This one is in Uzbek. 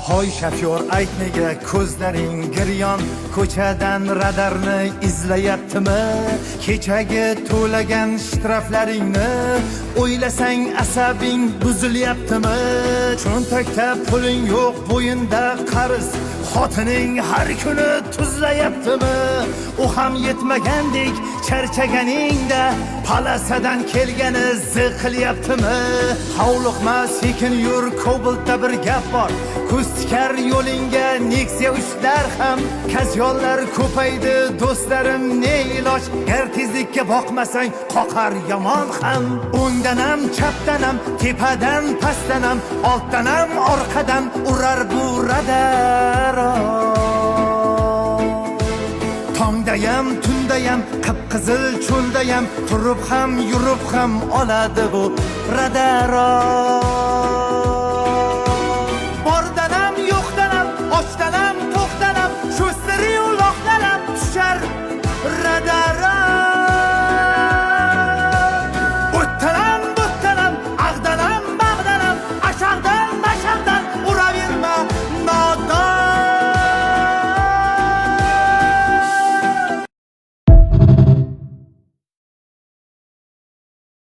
Hoy shofyor, ayt nega ko'zlaring giryon, ko'chadan radarni izlayaptimi? Kechagi to'lagan shtraflaringni o'ylasang asabing buzilyaptimi? Cho'ntakda puling yo'q, bo'yinda qarz, xotining har kuni tuzlayaptimi? U ham yetmagandek charchaganingda palasadan kelgani ziqilyaptimi? Hovliqma, sekin yur, Kobaltda bir gap bor. Ko'z tikar yo'lingga Nexia ushlar ham, kazyollar ko'paydi do'stlarim, ne iloj? Gar tezlikka boqmasang qoqar yomon ham. O'ngdan ham, chapdan ham, tepadan pastdan ham, ortdan ham, orqadan urar bu radar. Tongdayam, tundayam, qip-qizil cho'ldayam, turib ham, yurib ham oladi bu radar.